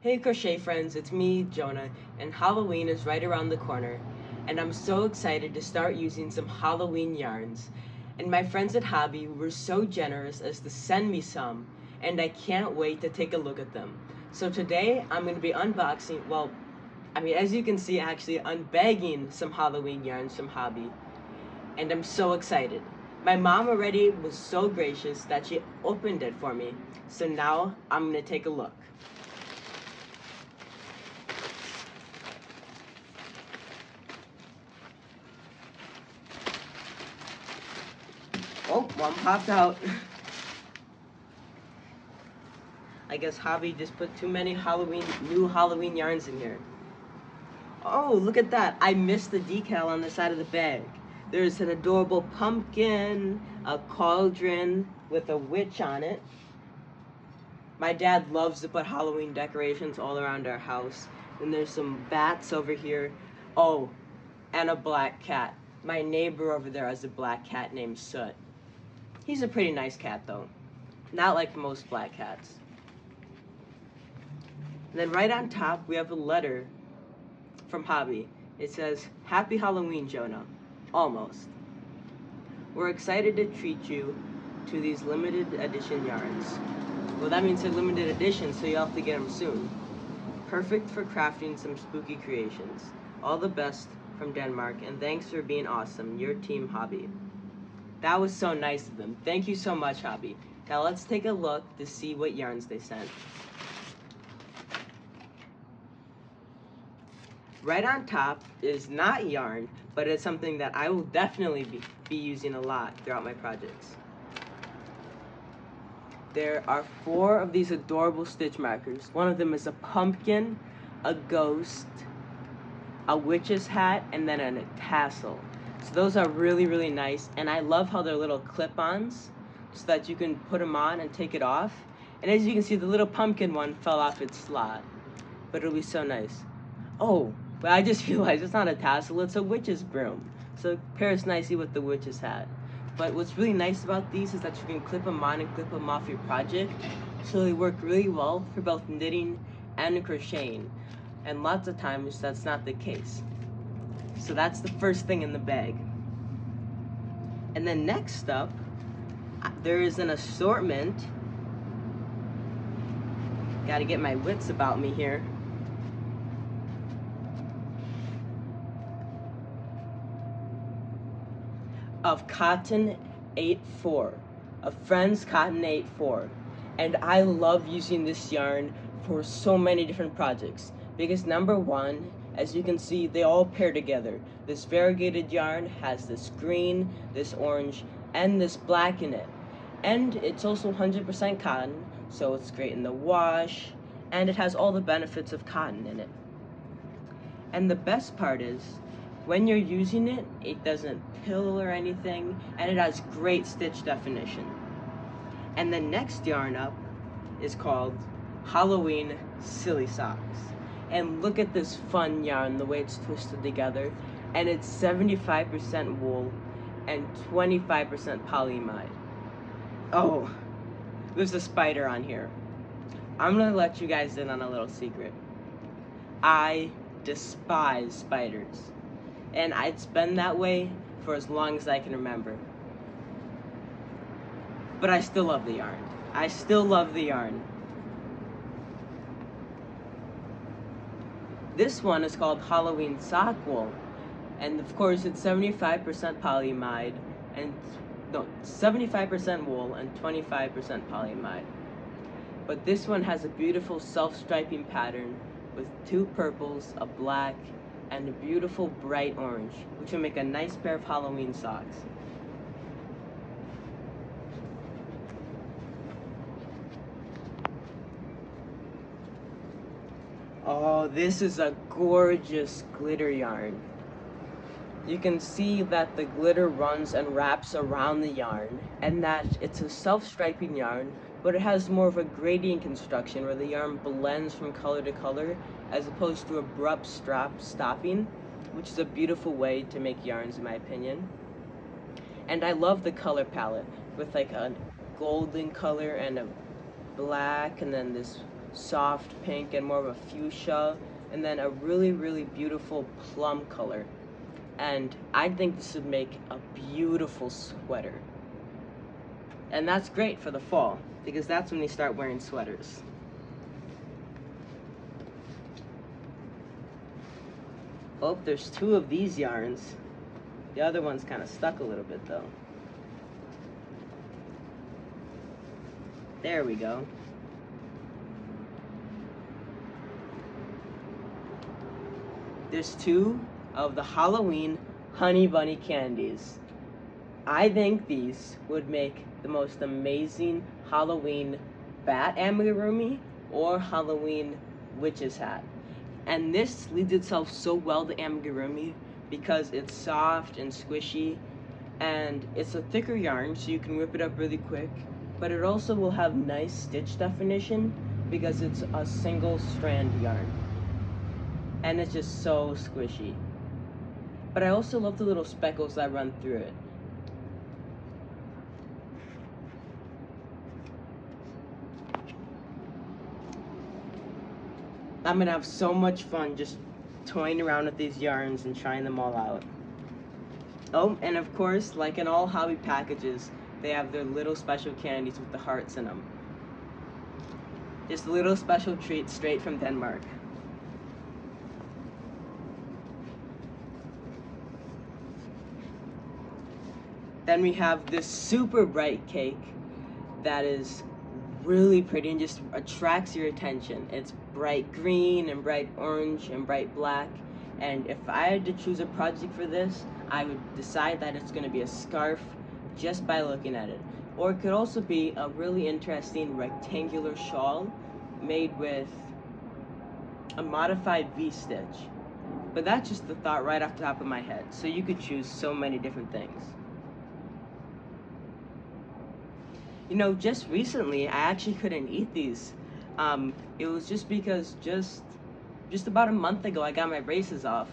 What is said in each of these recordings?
Hey crochet friends, it's me, Jonah, and Halloween is right around the corner, and I'm so excited to start using some Halloween yarns. And my friends at Hobbii were so generous as to send me some, and I can't wait to take a look at them. So today I'm going to be unboxing, as you can see, actually unbagging some Halloween yarns from Hobbii, and I'm so excited. My mom already was so gracious that she opened it for me, so now I'm going to take a look. Oh, one popped out. I guess Hobbii just put too many new Halloween yarns in here. Oh, look at that. I missed the decal on the side of the bag. There's an adorable pumpkin, a cauldron with a witch on it. My dad loves to put Halloween decorations all around our house. And there's some bats over here. Oh, and a black cat. My neighbor over there has a black cat named Soot. He's a pretty nice cat, though. Not like most black cats. And then right on top, we have a letter from Hobbii. It says, "Happy Halloween, Jonah. Almost. We're excited to treat you to these limited edition yarns." Well, that means they're limited edition, so you'll have to get them soon. Perfect for crafting some spooky creations. All the best from Denmark, and thanks for being awesome. Your team, Hobbii. That was so nice of them. Thank you so much, Hobbii. Now let's take a look to see what yarns they sent. Right on top is not yarn, but it's something that I will definitely be using a lot throughout my projects. There are 4 of these adorable stitch markers. One of them is a pumpkin, a ghost, a witch's hat, and then a tassel. So those are really, really nice, and I love how they're little clip-ons so that you can put them on and take it off. And as you can see, the little pumpkin one fell off its slot, but it'll be so nice. Oh, but I just realized it's not a tassel, it's a witch's broom. So it pairs nicely with the witch's hat. But what's really nice about these is that you can clip them on and clip them off your project, so they work really well for both knitting and crocheting. And lots of times that's not the case. So that's the first thing in the bag. And then next up, there is an assortment. Gotta get my wits about me here. Of Cotton 8-4, of Friends Cotton 8-4. And I love using this yarn for so many different projects. Because number one, as you can see, they all pair together. This variegated yarn has this green, this orange, and this black in it. And it's also 100% cotton, so it's great in the wash, and it has all the benefits of cotton in it. And the best part is, when you're using it, it doesn't pill or anything, and it has great stitch definition. And the next yarn up is called Halloween Silly Socks. And look at this fun yarn, the way it's twisted together. And it's 75% wool and 25% polyamide. Oh, there's a spider on here. I'm gonna let you guys in on a little secret. I despise spiders. And it's been that way for as long as I can remember. But I still love the yarn. I still love the yarn. This one is called Halloween Sock Wool, and of course it's 75% polyamide, and 75% wool and 25% polyamide. But this one has a beautiful self-striping pattern with 2 purples, a black, and a beautiful bright orange, which will make a nice pair of Halloween socks. Oh, this is a gorgeous glitter yarn. You can see that the glitter runs and wraps around the yarn, and that it's a self-striping yarn, but it has more of a gradient construction where the yarn blends from color to color as opposed to abrupt stopping, which is a beautiful way to make yarns in my opinion. And I love the color palette with like a golden color and a black and then this soft pink and more of a fuchsia, and then a really, really beautiful plum color. And I think this would make a beautiful sweater. And that's great for the fall, because that's when they start wearing sweaters. Oh, there's 2 of these yarns. The other one's kind of stuck a little bit though. There we go. There's 2 of the Halloween Honey Bunny candies. I think these would make the most amazing Halloween bat amigurumi or Halloween witch's hat. And this leads itself so well to amigurumi because it's soft and squishy, and it's a thicker yarn so you can whip it up really quick, but it also will have nice stitch definition because it's a single strand yarn. And it's just so squishy. But I also love the little speckles that run through it. I'm gonna have so much fun just toying around with these yarns and trying them all out. Oh, and of course, like in all Hobbii packages, they have their little special candies with the hearts in them. Just a little special treat straight from Denmark. Then we have this super bright cake that is really pretty and just attracts your attention. It's bright green and bright orange and bright black. And if I had to choose a project for this, I would decide that it's going to be a scarf just by looking at it. Or it could also be a really interesting rectangular shawl made with a modified V-stitch. But that's just the thought right off the top of my head. So you could choose so many different things. You know, just recently, I actually couldn't eat these. It was just because just about a month ago, I got my braces off.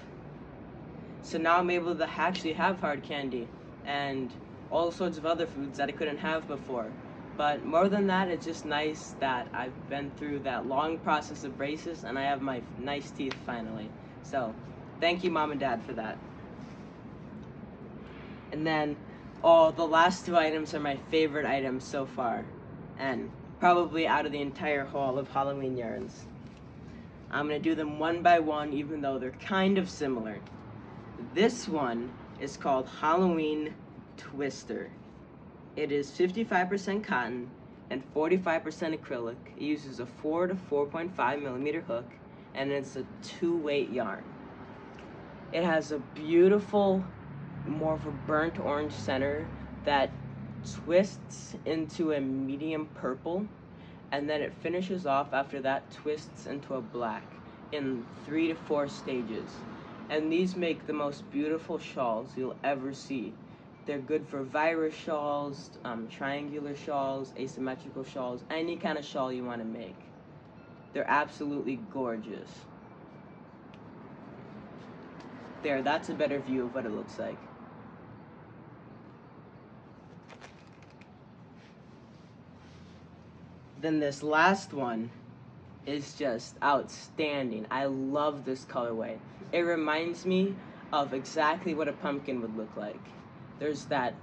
So now I'm able to actually have hard candy and all sorts of other foods that I couldn't have before. But more than that, it's just nice that I've been through that long process of braces and I have my nice teeth finally. So, thank you, Mom and Dad, for that. And then, oh, the last 2 items are my favorite items so far, and probably out of the entire haul of Halloween yarns. I'm gonna do them one by one, even though they're kind of similar. This one is called Halloween Twister. It is 55% cotton and 45% acrylic. It uses a 4 to 4.5 millimeter hook, and it's a 2-weight yarn. It has a beautiful, more of a burnt orange center that twists into a medium purple, and then it finishes off after that, twists into a black in 3 to 4 stages. And these make the most beautiful shawls you'll ever see. They're good for virus shawls, triangular shawls, asymmetrical shawls, any kind of shawl you want to make. They're absolutely gorgeous. There, that's a better view of what it looks like. Then this last one is just outstanding. I love this colorway. It reminds me of exactly what a pumpkin would look like. There's that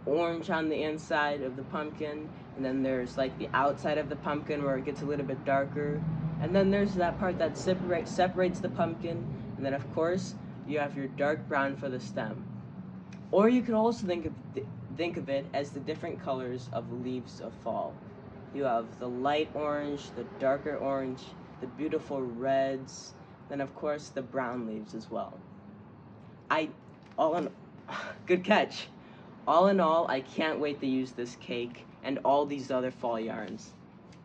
orange on the inside of the pumpkin, and then there's like the outside of the pumpkin where it gets a little bit darker, and then there's that part that separates the pumpkin, and then of course you have your dark brown for the stem. Or you could also think of it as the different colors of leaves of fall. You have the light orange, the darker orange, the beautiful reds, then of course the brown leaves as well. Good catch. All in all, I can't wait to use this cake and all these other fall yarns.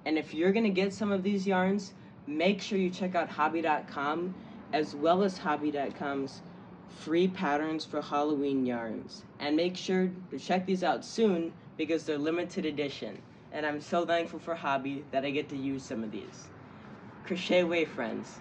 And if you're gonna get some of these yarns, make sure you check out Hobbii.com as well as Hobbii.com's free patterns for Halloween yarns. And make sure to check these out soon because they're limited edition. And I'm so thankful for Hobbii that I get to use some of these. Crochet away, friends.